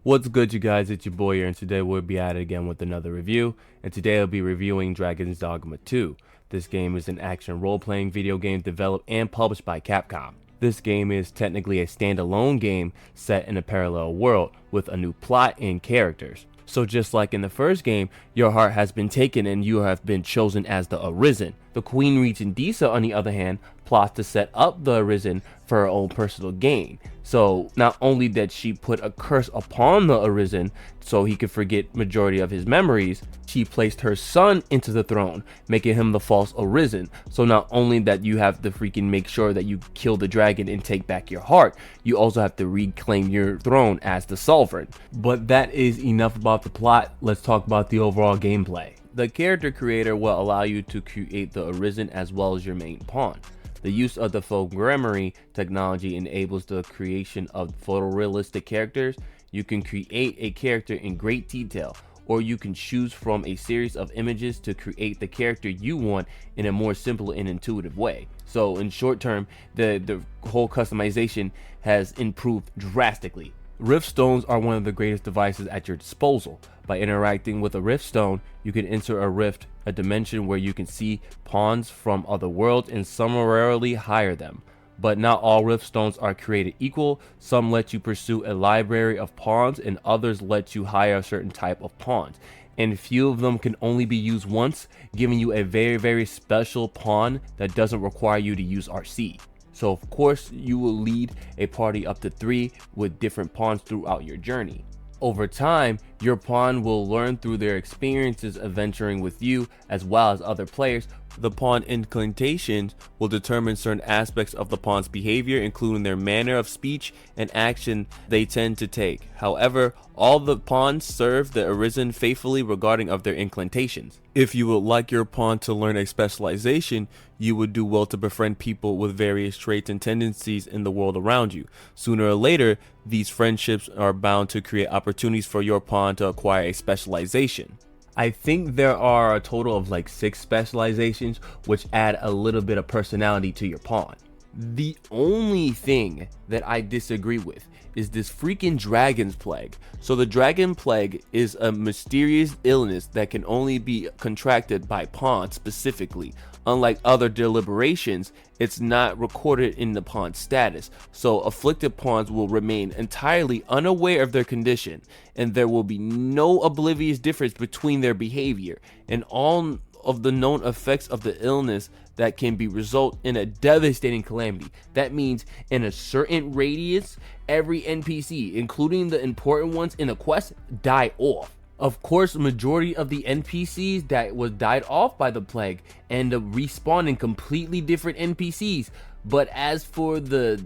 What's good, you guys? It's your boy here, and today we'll be at it again with another review. And today I'll be reviewing Dragon's Dogma 2. This game is an action role-playing video game developed and published by Capcom. This game is technically a standalone game set in a parallel world with a new plot and characters. So just like in the first game, your heart has been taken and you have been chosen as the Arisen. The Queen Regent Disa, on the other hand, plots to set up the Arisen for her own personal gain. So not only did she put a curse upon the Arisen so he could forget majority of his memories, she placed her son into the throne, making him the false Arisen. So not only that you have to freaking make sure that you kill the dragon and take back your heart, you also have to reclaim your throne as the sovereign. But that is enough about the plot. Let's talk about the overall gameplay. The character creator will allow you to create the Arisen as well as your main pawn. The use of the photogrammetry technology enables the creation of photorealistic characters. You can create a character in great detail, or you can choose from a series of images to create the character you want in a more simple and intuitive way. So in short term, the whole customization has improved drastically. Rift stones are one of the greatest devices at your disposal. By interacting with a rift stone, you can enter a rift, a dimension where you can see pawns from other worlds and summarily hire them. But not all rift stones are created equal. Some let you pursue a library of pawns and others let you hire a certain type of pawns. And few of them can only be used once, giving you a very special pawn that doesn't require you to use RC. So of course you will lead a party up to 3 with different pawns throughout your journey. Over time, your pawn will learn through their experiences adventuring with you as well as other players. The pawn incantations will determine certain aspects of the pawn's behavior, including their manner of speech and action they tend to take. However, all the pawns serve the Arisen faithfully regarding of their incantations. If you would like your pawn to learn a specialization, you would do well to befriend people with various traits and tendencies in the world around you. Sooner or later, these friendships are bound to create opportunities for your pawn to acquire a specialization. I think there are a total of like 6 specializations, which add a little bit of personality to your pawn. The only thing that I disagree with is this freaking dragon's plague. So the dragon plague is a mysterious illness that can only be contracted by pawns specifically. Unlike other deliberations, it's not recorded in the pawn status, so afflicted pawns will remain entirely unaware of their condition, and there will be no oblivious difference between their behavior and all of the known effects of the illness that can be result in a devastating calamity. That means in a certain radius, every NPC, including the important ones in the quest, die off. Of course, the majority of the NPCs that was died off by the plague end up respawning completely different NPCs. But as for the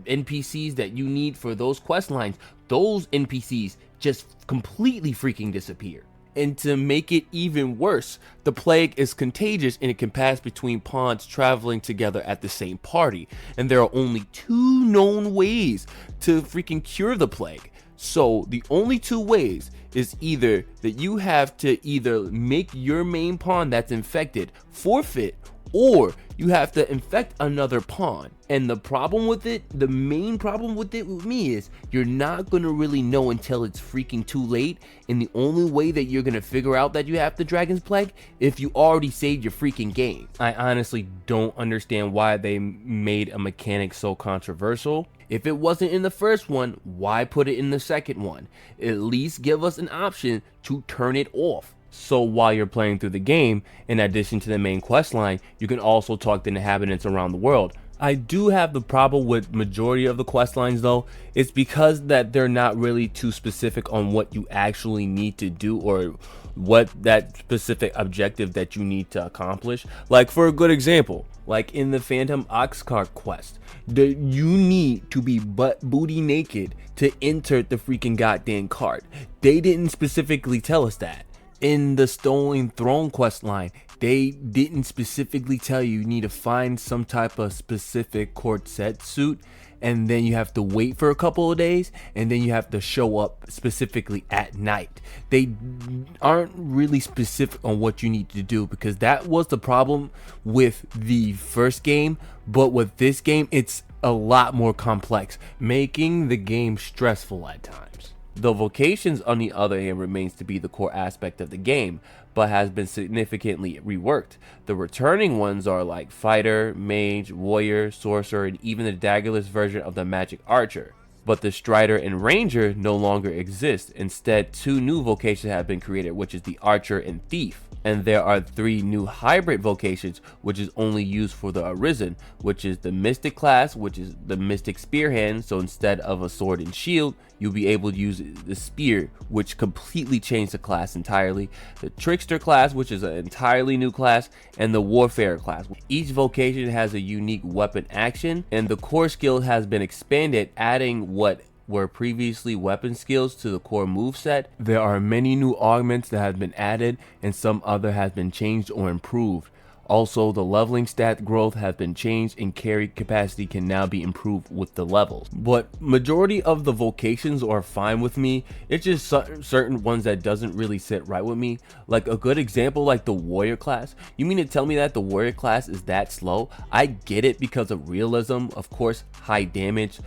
NPCs that you need for those quest lines, those NPCs just completely freaking disappear. And to make it even worse, the plague is contagious and it can pass between pawns traveling together at the same party. And there are only 2 known ways to freaking cure the plague. So the only 2 ways is either that you have to either make your main pawn that's infected forfeit, or you have to infect another pawn. And the problem with it, the main problem with it with me is you're not going to really know until it's freaking too late. And the only way that you're going to figure out that you have the dragon's plague if you already saved your freaking game. I honestly don't understand why they made a mechanic so controversial. If it wasn't in the first one, why put it in the second one? At least give us an option to turn it off. So while you're playing through the game, in addition to the main quest line, you can also talk to inhabitants around the world. I do have the problem with majority of the quest lines though. It's because that they're not really too specific on what you actually need to do or what that specific objective that you need to accomplish. Like for a good example, like in the Phantom Oxcart quest, you need to be butt booty naked to enter the freaking goddamn cart. They didn't specifically tell us that. In the Stolen Throne quest line, they didn't specifically tell you need to find some type of specific corset suit, and then you have to wait for a couple of days, and then you have to show up specifically at night. They aren't really specific on what you need to do, because that was the problem with the first game. But with this game, it's a lot more complex, making the game stressful at times. The vocations, on the other hand, remains to be the core aspect of the game, but has been significantly reworked. The returning ones are like fighter, mage, warrior, sorcerer, and even the daggerless version of the magic archer. But the strider and ranger no longer exist. Instead, two new vocations have been created, which is the archer and thief. And there are three new hybrid vocations, which is only used for the arisen, which is the mystic class, which is the mystic spear hand. So instead of a sword and shield, you'll be able to use the spear, which completely changed the class entirely. The trickster class, which is an entirely new class, and the warfare class. Each vocation has a unique weapon action, and the core skill has been expanded, adding what were previously weapon skills to the core moveset. There are many new augments that have been added, and some other has been changed or improved. Also, the leveling stat growth has been changed, and carry capacity can now be improved with the levels. But majority of the vocations are fine with me. It's just certain ones that doesn't really sit right with me. Like a good example, like the warrior class. You mean to tell me that the warrior class is that slow? I get it because of realism, of course, high damage,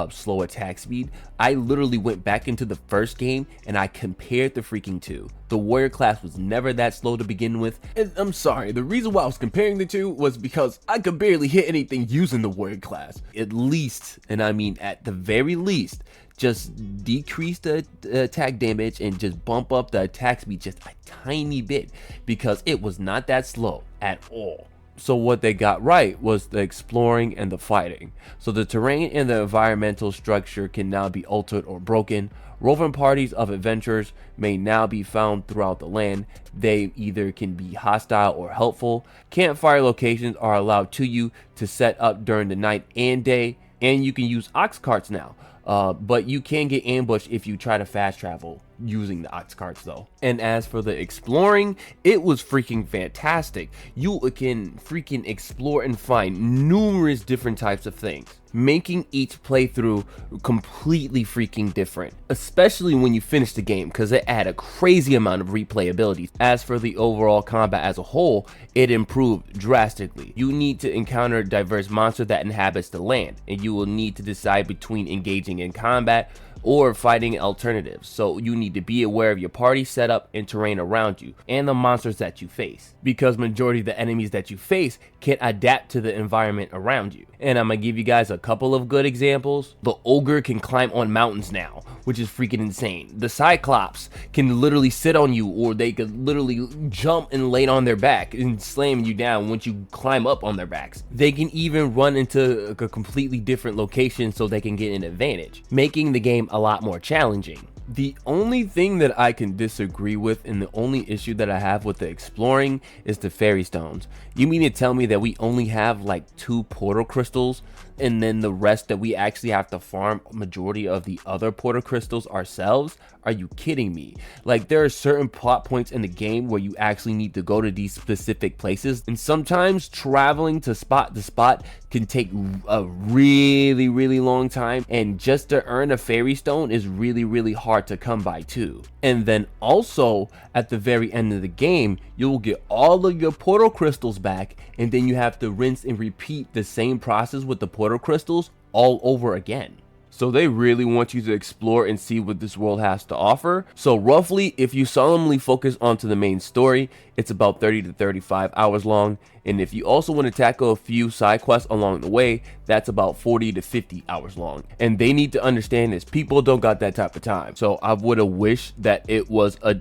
slow attack speed. I literally went back into the first game and I compared the freaking two. The warrior class was never that slow to begin with. And I'm sorry, the reason why I was comparing the two was because I could barely hit anything using the warrior class. At least, and I mean at the very least, just decrease the attack damage and just bump up the attack speed just a tiny bit, because it was not that slow at all. So what they got right was the exploring and the fighting. So the terrain and the environmental structure can now be altered or broken. Roving parties of adventurers may now be found throughout the land. They either can be hostile or helpful. Campfire locations are allowed to you to set up during the night and day, and you can use ox carts now. But you can get ambushed if you try to fast travel using the ox carts though. And as for the exploring, it was freaking fantastic. You can freaking explore and find numerous different types of things, making each playthrough completely freaking different, especially when you finish the game, because it had a crazy amount of replayability. As for the overall combat as a whole, it improved drastically. You need to encounter a diverse monster that inhabits the land, and you will need to decide between engaging in combat or fighting alternatives. So you need to be aware of your party setup and terrain around you, and the monsters that you face, because majority of the enemies that you face can adapt to the environment around you. And I'm gonna give you guys a couple of good examples. The ogre can climb on mountains now, which is freaking insane. The cyclops can literally sit on you, or they could literally jump and lay on their back and slam you down once you climb up on their backs. They can even run into a completely different location so they can get an advantage, making the game a lot more challenging. The only thing that I can disagree with, and the only issue that I have with the exploring, is the fairy stones. You mean to tell me that we only have like 2 portal crystals, and then the rest that we actually have to farm majority of the other portal crystals ourselves? Are you kidding me? Like, there are certain plot points in the game where you actually need to go to these specific places, and sometimes traveling to spot can take a really long time, and just to earn a fairy stone is really hard to come by too. And then also at the very end of the game, you will get all of your portal crystals back, and then you have to rinse and repeat the same process with the portal crystals all over again. So they really want you to explore and see what this world has to offer. So roughly, if you solemnly focus onto the main story, it's about 30 to 35 hours long. And if you also want to tackle a few side quests along the way, that's about 40 to 50 hours long. And they need to understand this. People don't got that type of time. So I would have wished that it was a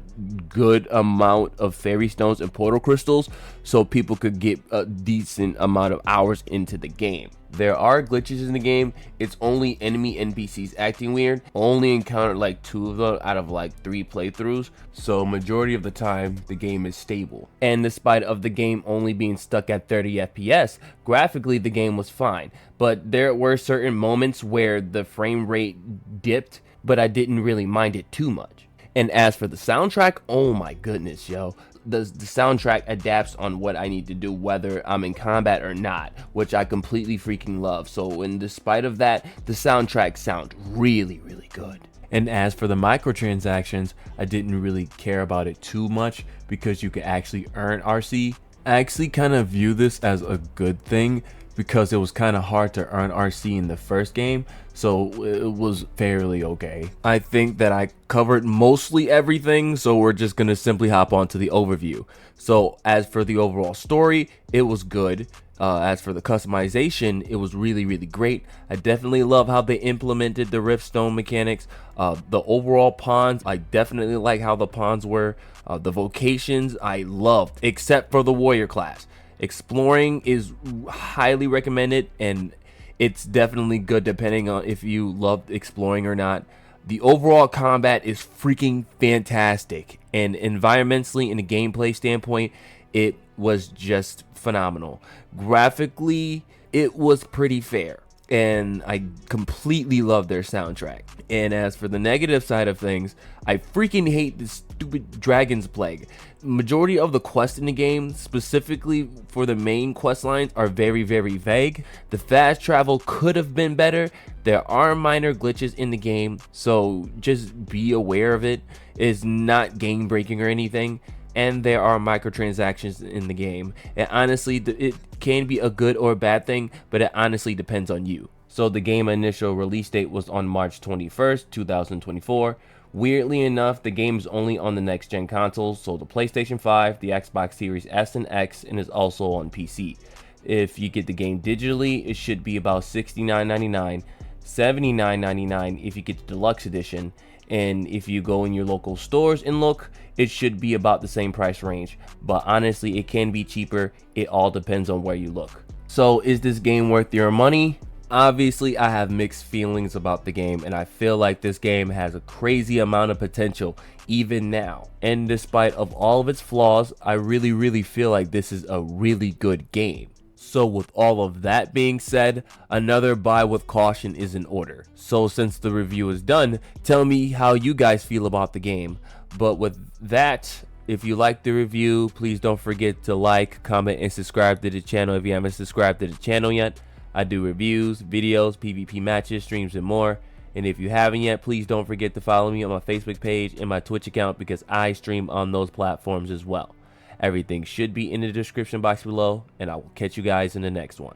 good amount of fairy stones and portal crystals so people could get a decent amount of hours into the game. There are glitches in the game. It's only enemy NPCs acting weird. Only encountered like 2 of them out of like 3 playthroughs. So majority of the time the game is stable. And despite of the game only being stuck at 30 FPS, graphically the game was fine. But there were certain moments where the frame rate dipped, but I didn't really mind it too much. And as for the soundtrack, oh my goodness, yo. The soundtrack adapts on what I need to do, whether I'm in combat or not, which I completely freaking love. So in despite of that, the soundtrack sounds really good. And as for the microtransactions, I didn't really care about it too much because you could actually earn RC. I actually kind of view this as a good thing because it was kind of hard to earn RC in the first game, so it was fairly okay. I think that I covered mostly everything, so we're just gonna simply hop on to the overview. So as for the overall story, it was good. As for the customization, it was really great. I definitely love how they implemented the Riftstone mechanics. The overall pawns, I definitely like how the pawns were. The vocations, I loved, except for the warrior class. Exploring is highly recommended, and it's definitely good depending on if you loved exploring or not. The overall combat is freaking fantastic, and environmentally and a gameplay standpoint, it was just phenomenal. Graphically, it was pretty fair, and I completely love their soundtrack. And as for the negative side of things, I freaking hate this stupid Dragon's Plague. Majority of the quests in the game, specifically for the main quest lines, are very vague. The fast travel could have been better. There are minor glitches in the game, so just be aware of it. It's not game breaking or anything. And there are microtransactions in the game, and honestly it can be a good or a bad thing, but it honestly depends on you. So the game initial release date was on March 21st 2024. Weirdly enough, the game is only on the next gen consoles, so the PlayStation 5, the Xbox Series S and X, and is also on PC. If you get the game digitally, it should be about $69.99, $79.99 if you get the deluxe edition, and if you go in your local stores and look, it should be about the same price range, but honestly it can be cheaper. It all depends on where you look. So is this game worth your money? Obviously I have mixed feelings about the game, and I feel like this game has a crazy amount of potential even now, and despite of all of its flaws, I really feel like this is a really good game. So with all of that being said, another buy with caution is in order. So since the review is done, tell me how you guys feel about the game. But with that, if you like the review, please don't forget to like, comment, and subscribe to the channel if you haven't subscribed to the channel yet. I do reviews, videos, PvP matches, streams, and more. And if you haven't yet, please don't forget to follow me on my Facebook page and my Twitch account, because I stream on those platforms as well. Everything should be in the description box below, and I will catch you guys in the next one.